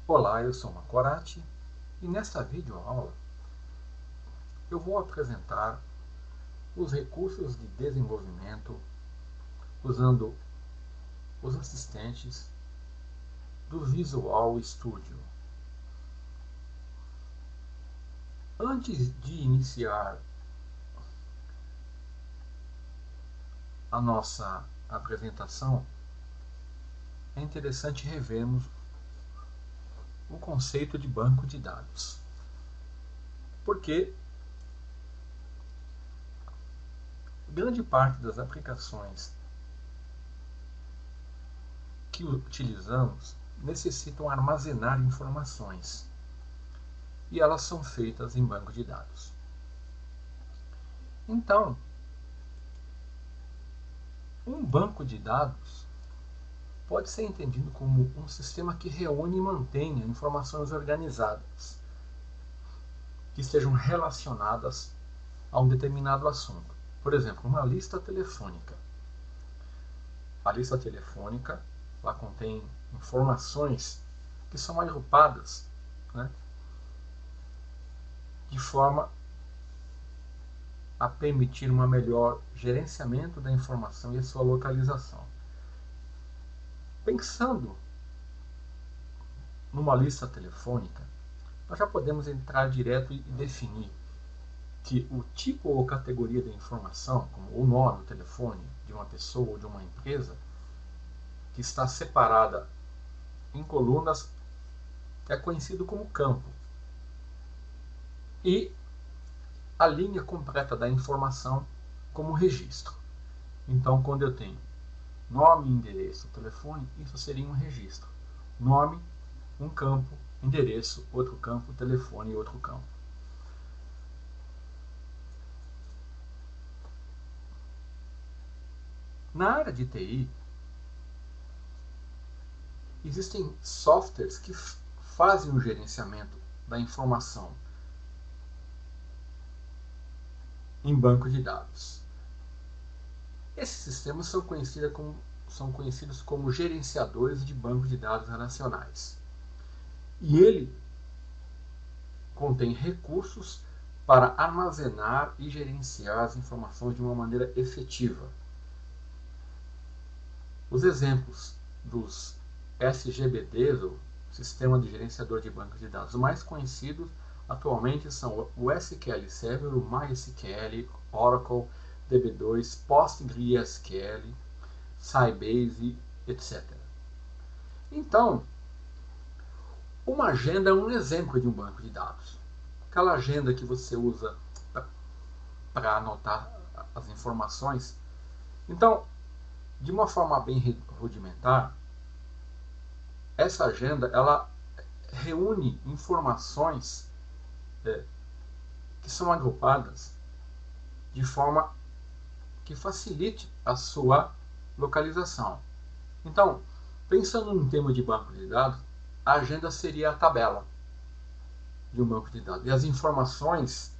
Olá, eu sou Macorati e nesta videoaula eu vou apresentar os recursos de desenvolvimento usando os assistentes do Visual Studio. Antes de iniciar a nossa apresentação, é interessante revermos o conceito de banco de dados, porque grande parte das aplicações que utilizamos necessitam armazenar informações e elas são feitas em banco de dados. Então, um banco de dados pode ser entendido como um sistema que reúne e mantenha informações organizadas que estejam relacionadas a um determinado assunto. Por exemplo, uma lista telefônica. A lista telefônica ela contém informações que são agrupadas, de forma a permitir um melhor gerenciamento da informação e a sua localização. Pensando numa lista telefônica, nós já podemos entrar direto e definir que o tipo ou categoria da informação, como o nome, o telefone de uma pessoa ou de uma empresa, que está separada em colunas, é conhecido como campo. E a linha completa da informação como registro. Então, quando eu tenho nome, endereço, telefone, isso seria um registro. Nome, um campo, endereço, outro campo, telefone e outro campo. Na área de TI, existem softwares que fazem o gerenciamento da informação em banco de dados. Esses sistemas são conhecidos como gerenciadores de banco de dados relacionais. E ele contém recursos para armazenar e gerenciar as informações de uma maneira efetiva. Os exemplos dos SGBDs, ou Sistema de Gerenciador de Banco de Dados, mais conhecidos atualmente são o SQL Server, o MySQL, Oracle, DB2, PostgreSQL, Sybase, etc. Então, uma agenda é um exemplo de um banco de dados. Aquela agenda que você usa para anotar as informações. Então, de uma forma bem rudimentar, essa agenda ela reúne informações que são agrupadas de forma que facilite a sua localização. Então, pensando no tema de banco de dados, a agenda seria a tabela de um banco de dados. E as informações,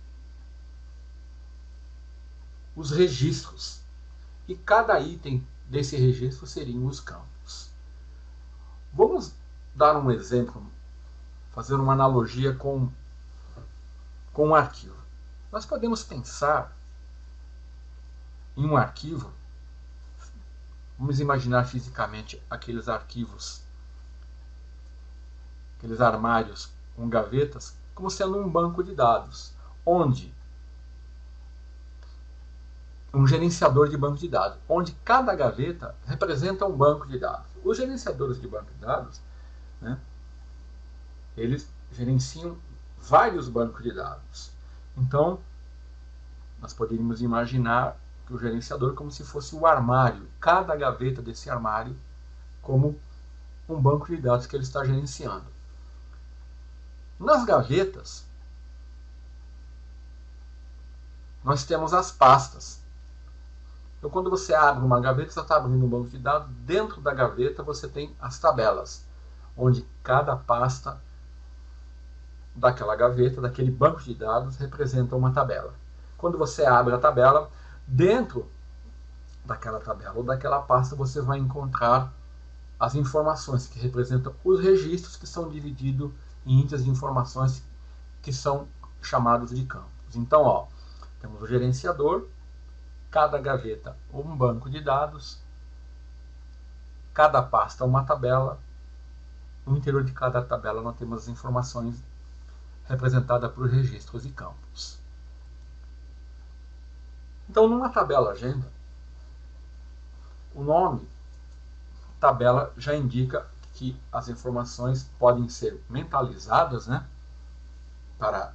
os registros. E cada item desse registro seriam os campos. Vamos dar um exemplo, fazer uma analogia com um arquivo. Nós podemos pensar em um arquivo, vamos imaginar fisicamente aqueles arquivos, aqueles armários com gavetas, como sendo um banco de dados, onde um gerenciador de banco de dados, onde cada gaveta representa um banco de dados. Os gerenciadores de banco de dados, eles gerenciam vários bancos de dados. Então, nós poderíamos imaginar que o gerenciador como se fosse o armário, cada gaveta desse armário como um banco de dados que ele está gerenciando. Nas gavetas, nós temos as pastas. Então, quando você abre uma gaveta, você está abrindo um banco de dados. Dentro da gaveta, você tem as tabelas, onde cada pasta daquela gaveta, daquele banco de dados, representa uma tabela. Quando você abre a tabela, dentro daquela tabela ou daquela pasta, você vai encontrar as informações que representam os registros, que são divididos em itens de informações que são chamados de campos. Então, ó, temos o gerenciador, cada gaveta um banco de dados, cada pasta uma tabela. No interior de cada tabela nós temos as informações representadas por registros e campos. Então, numa tabela agenda, o nome tabela já indica que as informações podem ser mentalizadas, né, para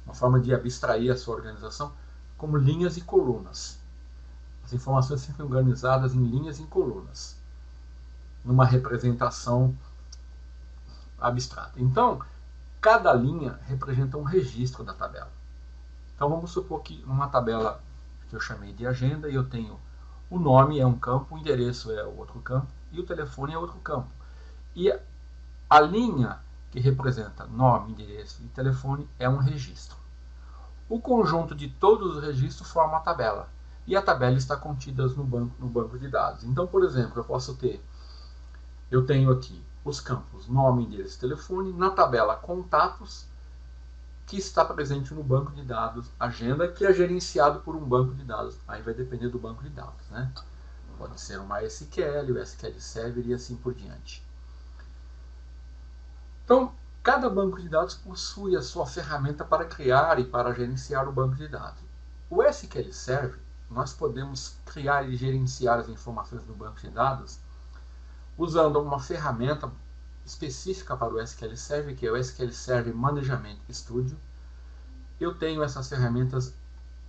uma forma de abstrair a sua organização, como linhas e colunas. As informações ficam organizadas em linhas e em colunas, numa representação abstrata. Então, cada linha representa um registro da tabela. Então, vamos supor que numa tabela que eu chamei de agenda, eu tenho o nome é um campo, o endereço é outro campo e o telefone é outro campo. E a linha que representa nome, endereço e telefone é um registro. O conjunto de todos os registros forma a tabela. E a tabela está contida no banco de dados. Então, por exemplo, eu tenho aqui os campos nome, endereço e telefone, na tabela contatos, que está presente no banco de dados agenda, que é gerenciado por um banco de dados. Aí vai depender do banco de dados, né? Pode ser um MySQL, o SQL Server e assim por diante. Então, cada banco de dados possui a sua ferramenta para criar e para gerenciar o banco de dados. O SQL Server, nós podemos criar e gerenciar as informações do banco de dados usando uma ferramenta específica para o SQL Server, que é o SQL Server Management Studio. Eu tenho essas ferramentas,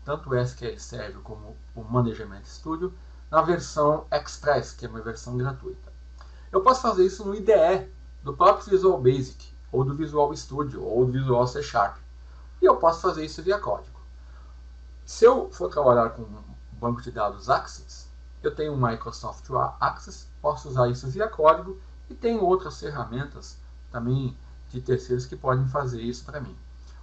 tanto o SQL Server como o Management Studio, na versão Express, que é uma versão gratuita. Eu posso fazer isso no IDE do próprio Visual Basic, ou do Visual Studio, ou do Visual C Sharp. E eu posso fazer isso via código. Se eu for trabalhar com um banco de dados Access, eu tenho um Microsoft Access, posso usar isso via código, e tem outras ferramentas também de terceiros que podem fazer isso para mim.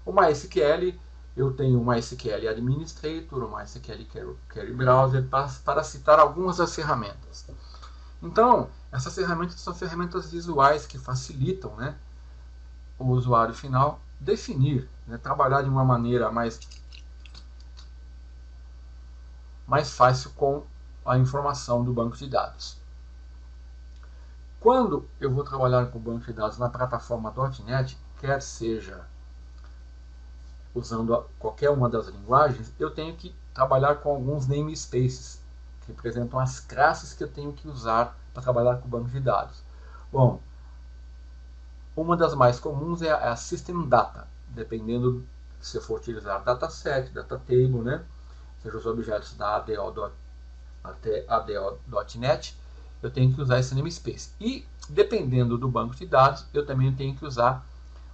O MySQL, eu tenho o MySQL Administrator, o MySQL Query Browser, para citar algumas das ferramentas. Então, essas ferramentas são ferramentas visuais que facilitam, né, o usuário final definir, né, trabalhar de uma maneira mais fácil com a informação do banco de dados. Quando eu vou trabalhar com o banco de dados na plataforma .NET, quer seja usando qualquer uma das linguagens, eu tenho que trabalhar com alguns namespaces, que representam as classes que eu tenho que usar para trabalhar com o banco de dados. Bom, uma das mais comuns é a System Data, dependendo se eu for utilizar dataset, datatable, né? Seja os objetos da ADO.NET, eu tenho que usar esse namespace. E, dependendo do banco de dados, eu também tenho que usar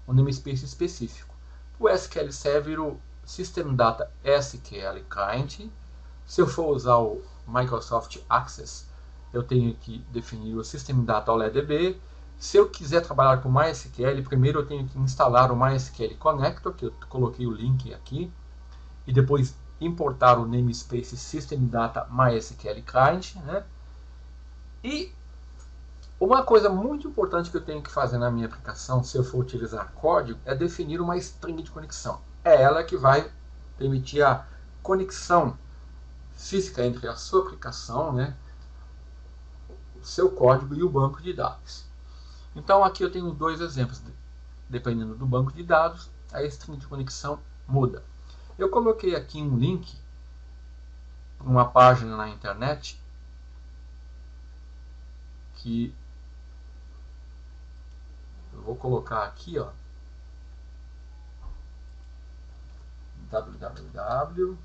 um namespace específico. O SQL Server, o System Data SQL Client. Se eu for usar o Microsoft Access, eu tenho que definir o System Data OLEDB. Se eu quiser trabalhar com MySQL, primeiro eu tenho que instalar o MySQL Connector, que eu coloquei o link aqui, e depois importar o namespace System Data MySQL Client, né? E uma coisa muito importante que eu tenho que fazer na minha aplicação, se eu for utilizar código, é definir uma string de conexão. É ela que vai permitir a conexão física entre a sua aplicação, né, o seu código e o banco de dados. Então aqui eu tenho dois exemplos. Dependendo do banco de dados, a string de conexão muda. Eu coloquei aqui um link para uma página na internet que eu vou colocar aqui, ó, www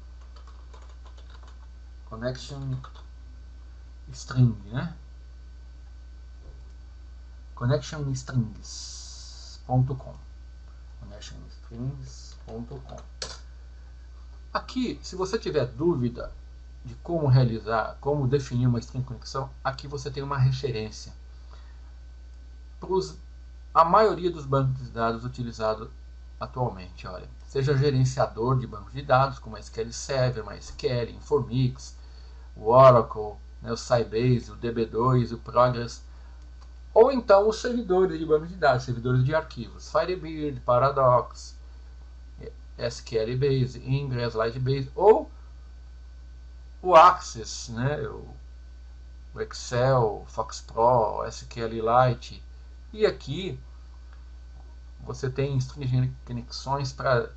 connection string, né? connectionstrings.com. Aqui, se você tiver dúvida de como realizar, como definir uma string de conexão, aqui você tem uma referência para a maioria dos bancos de dados utilizados atualmente. Olha, seja gerenciador de bancos de dados, como a SQL Server, MySQL, Informix, o Oracle, né, o Sybase, o DB2, o Progress. Ou então os servidores de banco de dados, servidores de arquivos, Firebird, Paradox, SQLBase, Ingress, Lightbase, ou o Access, né, o Excel, FoxPro, SQLite. E aqui você tem conexões para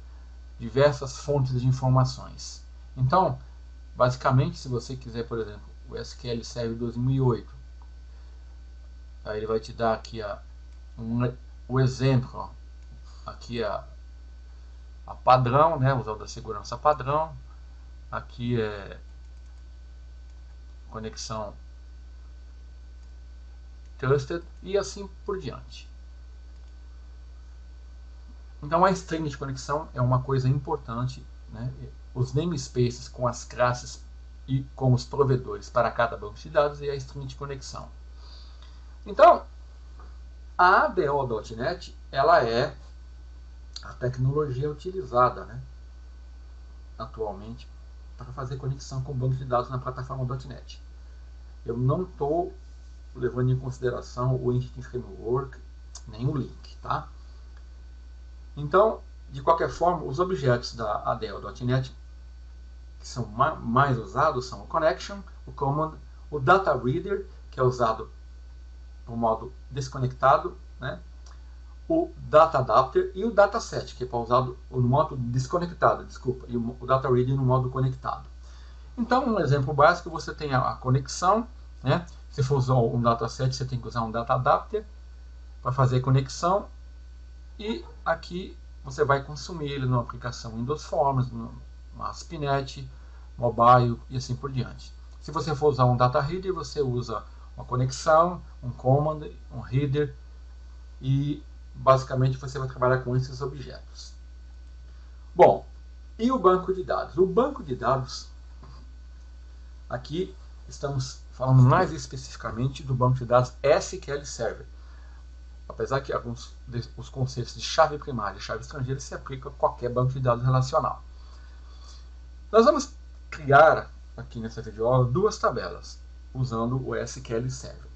diversas fontes de informações. Então, basicamente, se você quiser, por exemplo, o SQL Server 2008, aí ele vai te dar aqui o exemplo, ó. Aqui a padrão, né, usando da segurança padrão. Aqui é conexão trusted e assim por diante. Então a string de conexão é uma coisa importante, né? Os namespaces com as classes e com os provedores para cada banco de dados e a string de conexão. Então, a ADO.NET, ela é a tecnologia utilizada, né, atualmente para fazer conexão com banco de dados na plataforma .NET. Eu não estou levando em consideração o Entity Framework, nem o link, tá? Então, de qualquer forma, os objetos da ADO.NET que são mais usados são o Connection, o Command, o Data Reader, que é usado no modo desconectado, né? O Data Adapter e o Dataset, que é usado no modo desconectado, desculpa, e o Data Reader no modo conectado. Então, um exemplo básico, você tem a conexão, né? Se for usar um dataset, você tem que usar um Data Adapter para fazer conexão, e aqui você vai consumir ele numa aplicação Windows Forms, no ASP.NET, Mobile e assim por diante. Se você for usar um Data Reader, você usa uma conexão, um Command, um Reader, e basicamente você vai trabalhar com esses objetos. Bom, e o banco de dados? O banco de dados, aqui estamos falando mais especificamente do banco de dados SQL Server. Apesar que alguns dos conceitos de chave primária e chave estrangeira se aplicam a qualquer banco de dados relacional. Nós vamos criar aqui nessa videoaula duas tabelas usando o SQL Server.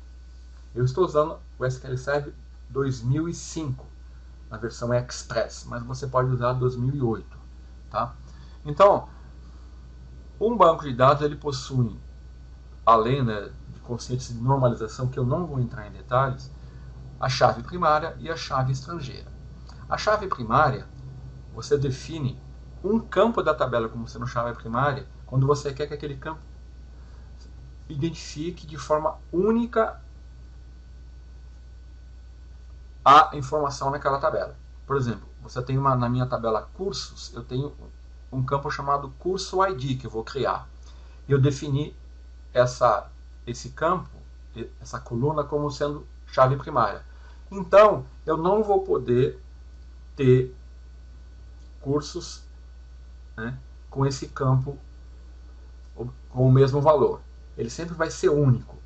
Eu estou usando o SQL Server 2005 na versão Express, mas você pode usar 2008, tá? Então, um banco de dados ele possui, além, né, de conceitos de normalização que eu não vou entrar em detalhes, a chave primária e a chave estrangeira. A chave primária, você define um campo da tabela como sendo chave primária quando você quer que aquele campo identifique de forma única a informação naquela tabela. Por exemplo, você tem na minha tabela cursos, eu tenho um campo chamado curso ID que eu vou criar. Eu defini esse campo, essa coluna, como sendo chave primária. Então, eu não vou poder ter cursos, né, com esse campo com o mesmo valor. Ele sempre vai ser único.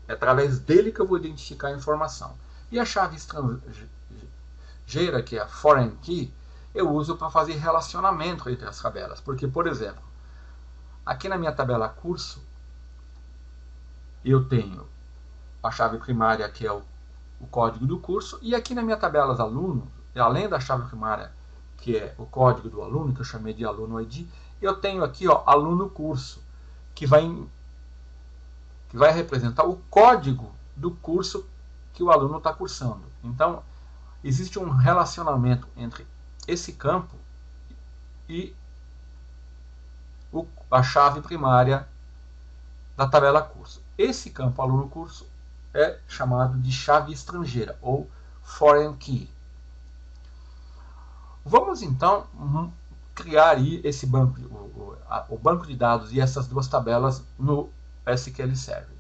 É através dele que eu vou identificar a informação. E a chave estrangeira, que é a Foreign Key, eu uso para fazer relacionamento entre as tabelas. Porque, por exemplo, aqui na minha tabela curso, eu tenho a chave primária, que é o código do curso, e aqui na minha tabela aluno, além da chave primária, que é o código do aluno, que eu chamei de aluno ID, eu tenho aqui, ó, aluno curso, que vai representar o código do curso que o aluno está cursando. Então, existe um relacionamento entre esse campo e a chave primária da tabela curso. Esse campo aluno curso é chamado de chave estrangeira, ou Foreign Key. Vamos então criar aí esse banco, o banco de dados e essas duas tabelas no SQL Server.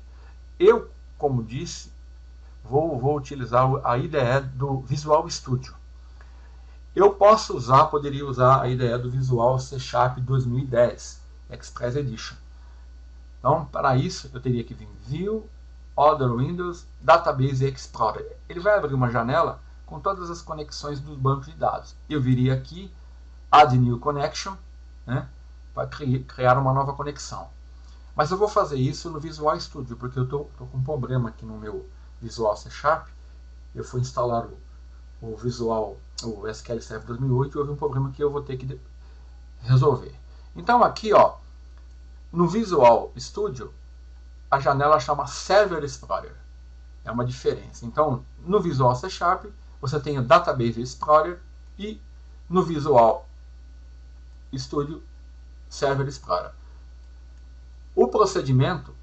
Eu, como disse, vou utilizar a IDE do Visual Studio. Eu poderia usar a IDE do Visual C Sharp 2010, Express Edition. Então, para isso, eu teria que vir View, Other Windows, Database Explorer. Ele vai abrir uma janela com todas as conexões do banco de dados. Eu viria aqui, Add New Connection, né, para criar uma nova conexão. Mas eu vou fazer isso no Visual Studio, porque eu estou com um problema aqui no meu Visual C Sharp, eu fui instalar o SQL Server 2008 e houve um problema que eu vou ter que resolver. Então aqui, ó, no Visual Studio, a janela chama Server Explorer. É uma diferença. Então, no Visual C Sharp, você tem o Database Explorer e no Visual Studio, Server Explorer. O procedimento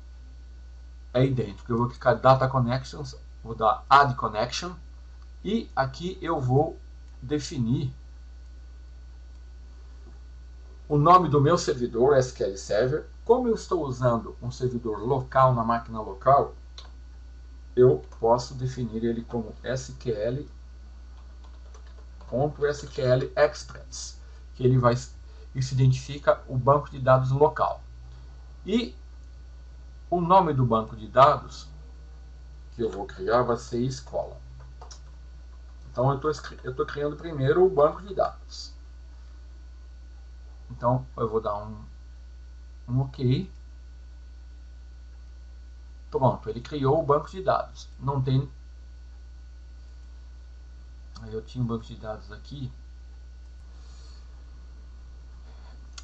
é idêntico. Eu vou clicar Data Connections, vou dar Add Connection e aqui eu vou definir o nome do meu servidor, SQL Server. Como eu estou usando um servidor local na máquina local, eu posso definir ele como SQL.SQL Express, que ele vai, isso identifica o banco de dados local. E o nome do banco de dados que eu vou criar vai ser escola. Então eu estou criando primeiro o banco de dados. Então eu vou dar um OK. Pronto, ele criou o banco de dados. Não tem... Eu tinha um banco de dados aqui.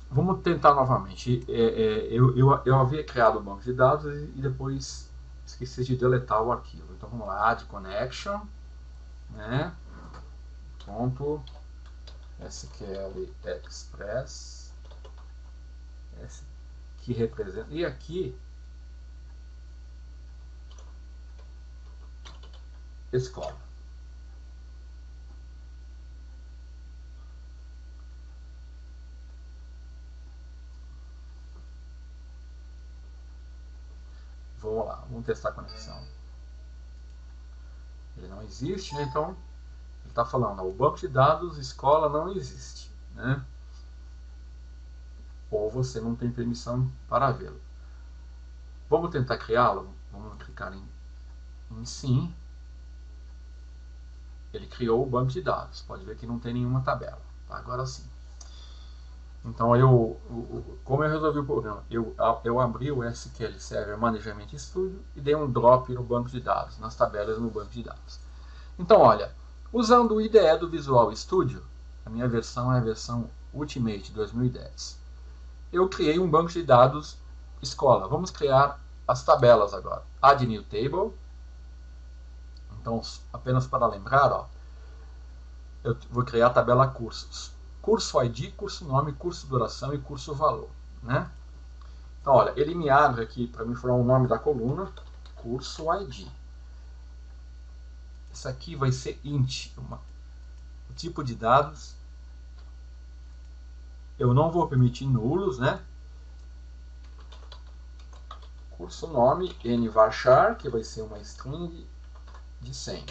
Vamos tentar novamente. Eu havia criado o banco de dados e depois esqueci de deletar o arquivo. Então vamos lá, Add Connection, né? Ponto SQL Express, que representa, e aqui escola. Vamos lá, vamos testar a conexão. Ele não existe, né? Então ele está falando, o banco de dados escola não existe, né? Ou você não tem permissão para vê-lo. Vamos tentar criá-lo? Vamos clicar em sim. Ele criou o banco de dados. Pode ver que não tem nenhuma tabela. Tá? Agora sim. Então, como eu resolvi o problema? Eu abri o SQL Server Management Studio e dei um drop no banco de dados, nas tabelas no banco de dados. Então, olha, usando o IDE do Visual Studio, a minha versão é a versão Ultimate 2010. Eu criei um banco de dados escola. Vamos criar as tabelas agora. Add New Table. Então, apenas para lembrar, ó, eu vou criar a tabela cursos. Curso ID, curso nome, curso duração e curso valor, né? Então, olha, ele me abre aqui para me informar o nome da coluna, curso ID. Isso aqui vai ser int, o tipo de dados. Eu não vou permitir nulos, né? Curso nome, nvarchar, que vai ser uma string de 100.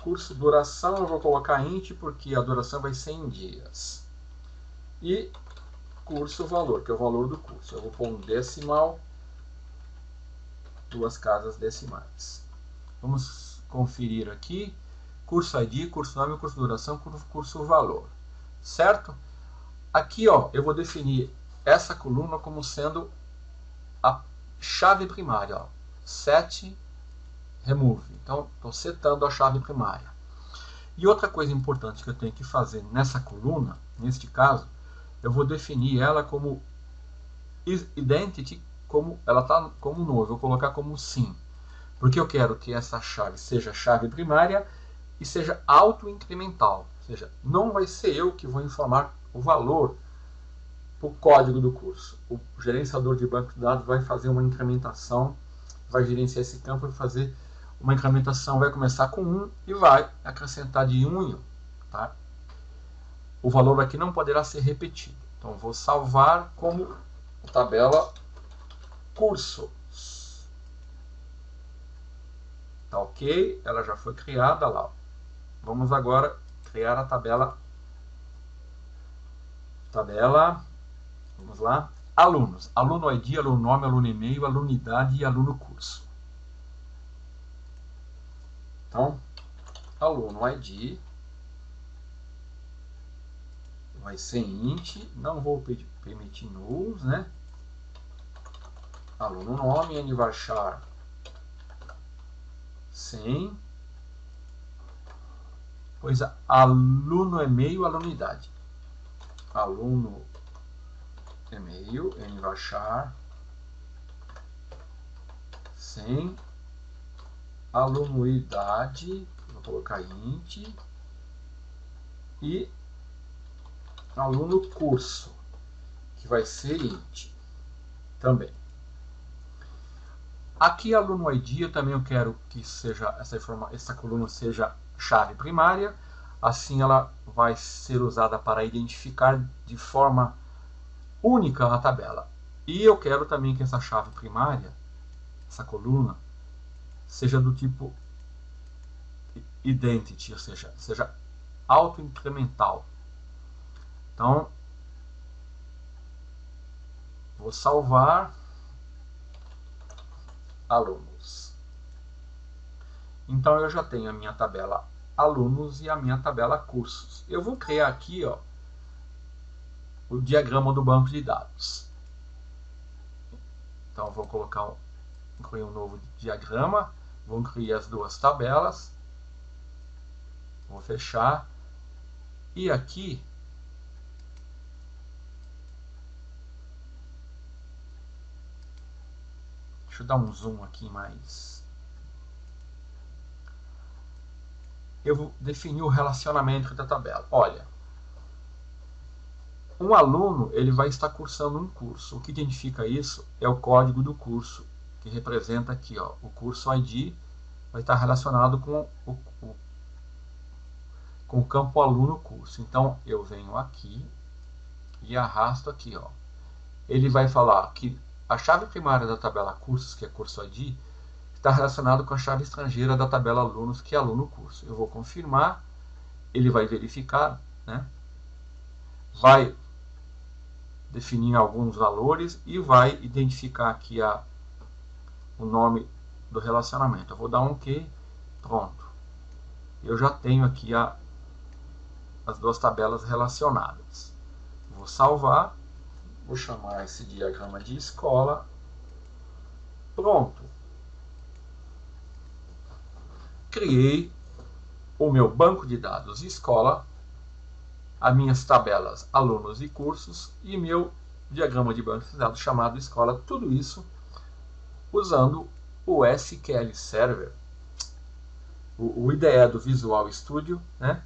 Curso duração eu vou colocar int porque a duração vai ser em dias. E curso valor, que é o valor do curso. Eu vou pôr um decimal, 2 casas decimais. Vamos conferir aqui. Curso ID, curso nome, curso duração, curso valor. Certo? Aqui, ó, eu vou definir essa coluna como sendo a chave primária, ó, set remove. Então, estou setando a chave primária. E outra coisa importante que eu tenho que fazer nessa coluna, neste caso, eu vou definir ela como identity, como ela está como novo, eu vou colocar como sim. Porque eu quero que essa chave seja chave primária e seja auto-incremental. Ou seja, não vai ser eu que vou informar o valor para o código do curso. O gerenciador de banco de dados vai fazer uma incrementação, vai gerenciar esse campo e fazer uma incrementação, vai começar com 1 e vai acrescentar de 1 em 1. Tá? O valor aqui não poderá ser repetido. Então, vou salvar como tabela cursos. Tá ok? Ela já foi criada lá. Vamos agora criar a tabela. Vamos lá. Alunos. Aluno ID, aluno nome, aluno e-mail, aluno idade e aluno curso. Então, aluno ID vai ser int, não vou permitir nulls, né? aluno nome, nvarchar sem, pois aluno e-mail, aluno idade. Aluno e-mail, nvarchar sem, aluno idade, vou colocar int, e aluno curso, que vai ser int também. Aqui aluno ID, eu também quero que seja essa coluna seja chave primária, assim ela vai ser usada para identificar de forma única a tabela. E eu quero também que essa chave primária, essa coluna, seja do tipo identity, ou seja auto-incremental. Então, vou salvar alunos. Então eu já tenho a minha tabela alunos e a minha tabela cursos. Eu vou criar aqui, ó, o diagrama do banco de dados. Então eu vou incluir um novo diagrama, vou incluir as duas tabelas, vou fechar, e aqui deixa eu dar um zoom aqui mais. Eu vou definir o relacionamento da tabela. Olha, um aluno ele vai estar cursando um curso. O que identifica isso é o código do curso, que representa aqui, ó, o curso ID vai estar relacionado com o campo aluno curso. Então eu venho aqui e arrasto aqui, ó. Ele vai falar que a chave primária da tabela cursos, que é curso ID, está relacionado com a chave estrangeira da tabela alunos, que é aluno curso. Eu vou confirmar, ele vai verificar, né? Vai definir alguns valores e vai identificar aqui o nome do relacionamento. Eu vou dar um OK, pronto. Eu já tenho aqui as duas tabelas relacionadas. Vou salvar, vou chamar esse diagrama de escola, pronto. Criei o meu banco de dados escola, as minhas tabelas alunos e cursos e meu diagrama de banco de dados chamado escola, tudo isso usando o SQL Server, o IDE do Visual Studio, né,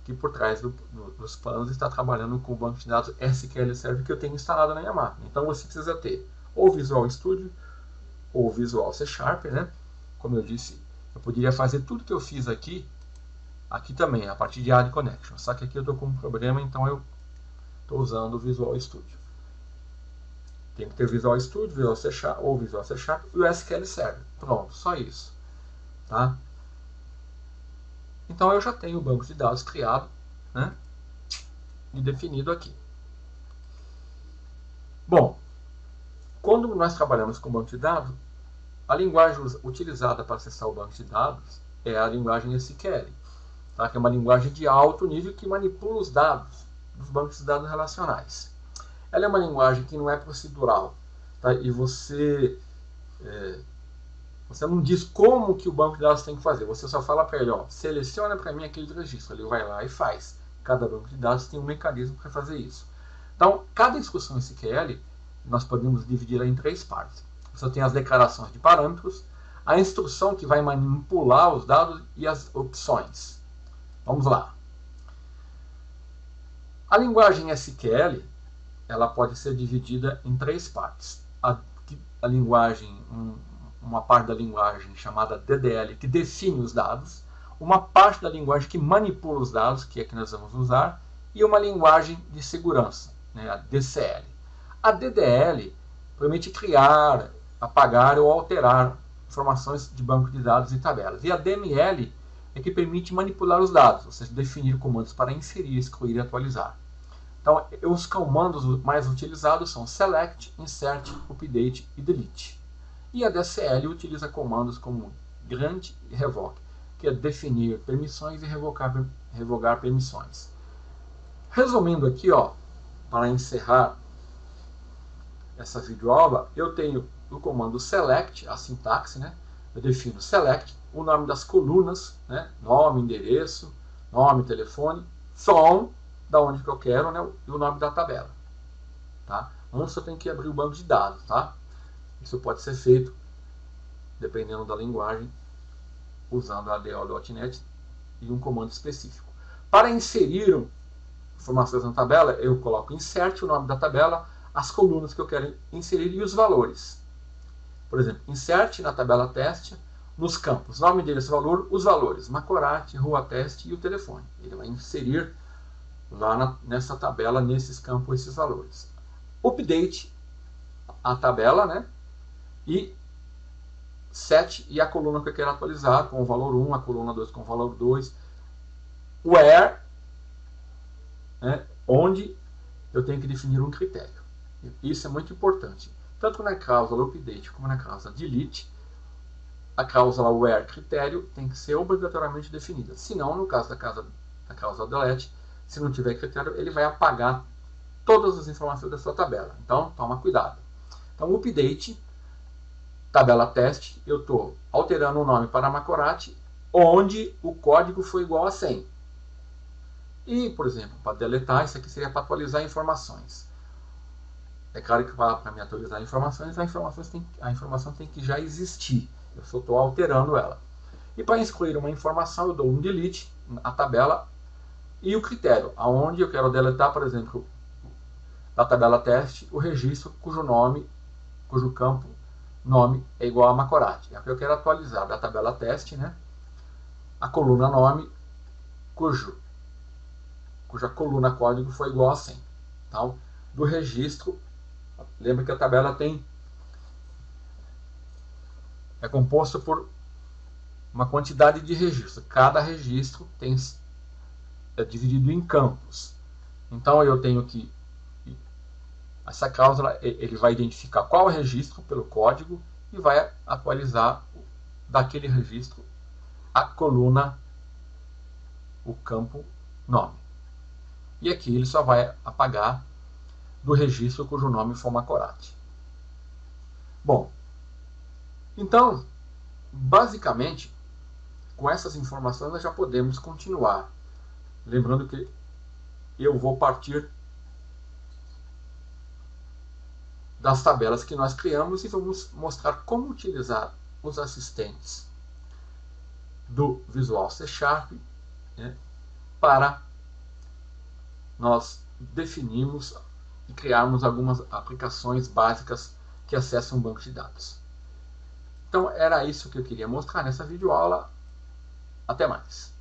que por trás dos panos está trabalhando com o banco de dados SQL Server que eu tenho instalado na minha máquina. Então você precisa ter ou Visual Studio ou Visual C Sharp, né? Como eu disse, eu poderia fazer tudo que eu fiz aqui também, a partir de Add Connection. Só que aqui eu estou com um problema, então eu estou usando o Visual Studio. Tem que ter Visual Studio, Visual C Sharp, ou Visual C Sharp e o SQL Server. Pronto, só isso. Tá? Então eu já tenho o banco de dados criado, né, e definido aqui. Bom, quando nós trabalhamos com banco de dados, a linguagem utilizada para acessar o banco de dados é a linguagem SQL, tá? Que é uma linguagem de alto nível que manipula os dados dos bancos de dados relacionais. Ela é uma linguagem que não é procedural, tá? E você não diz como que o banco de dados tem que fazer, você só fala para ele, ó, seleciona para mim aquele registro, ele vai lá e faz. Cada banco de dados tem um mecanismo para fazer isso. Então, cada instrução SQL, nós podemos dividir em três partes. Você tem as declarações de parâmetros, a instrução que vai manipular os dados e as opções. Vamos lá. A linguagem SQL, ela pode ser dividida em três partes. A linguagem, uma parte da linguagem chamada DDL, que define os dados, uma parte da linguagem que manipula os dados, que é a que nós vamos usar, e uma linguagem de segurança, né, a DCL. A DDL permite criar, apagar ou alterar informações de banco de dados e tabelas. E a DML é que permite manipular os dados, ou seja, definir comandos para inserir, excluir e atualizar. Então, os comandos mais utilizados são select, insert, update e delete. E a DCL utiliza comandos como grant e revoke, que é definir permissões e revogar permissões. Resumindo aqui, ó, para encerrar essa videoaula, eu tenho do comando select, a sintaxe, né? Eu defino select, o nome das colunas, né? Nome, endereço, nome, telefone, from, da onde que eu quero, né? E o nome da tabela. Tá? Antes eu tenho que abrir o banco de dados. Tá? Isso pode ser feito, dependendo da linguagem, usando a do.NET e um comando específico. Para inserir informações na tabela, eu coloco insert, o nome da tabela, as colunas que eu quero inserir e os valores. Por exemplo, insert na tabela teste, nos campos nome, endereço, valor, os valores, Macorati, rua teste e o telefone. Ele vai inserir lá nessa tabela, nesses campos, esses valores. Update a tabela, né? E set e a coluna que eu quero atualizar com o valor 1, a coluna 2 com o valor 2. Where, né? Onde eu tenho que definir um critério. Isso é muito importante. Tanto na cláusula update como na cláusula delete, a cláusula where critério tem que ser obrigatoriamente definida. Senão, no caso da cláusula delete, se não tiver critério, ele vai apagar todas as informações da sua tabela. Então, toma cuidado. Então, update, tabela teste, eu estou alterando o nome para Macorati, onde o código foi igual a 100. E, por exemplo, para deletar, isso aqui seria para atualizar informações. É claro que para me atualizar informações, a informação tem que já existir. Eu só estou alterando ela. E para excluir uma informação, eu dou um delete, a tabela e o critério, aonde eu quero deletar, por exemplo, da tabela teste, o registro cujo campo nome é igual a Macorati. É o que eu quero atualizar da tabela teste, né? A coluna nome, cuja coluna código foi igual a 100. Então, do registro, lembra que a tabela é composta por uma quantidade de registros. Cada registro é dividido em campos. Então eu tenho que essa cláusula, ele vai identificar qual registro pelo código e vai atualizar daquele registro a coluna, o campo nome. E aqui ele só vai apagar do registro cujo nome for Macorati. Bom, então, basicamente, com essas informações nós já podemos continuar. Lembrando que eu vou partir das tabelas que nós criamos e vamos mostrar como utilizar os assistentes do Visual C#, né, para nós definirmos e criarmos algumas aplicações básicas que acessam um banco de dados. Então era isso que eu queria mostrar nessa videoaula. Até mais!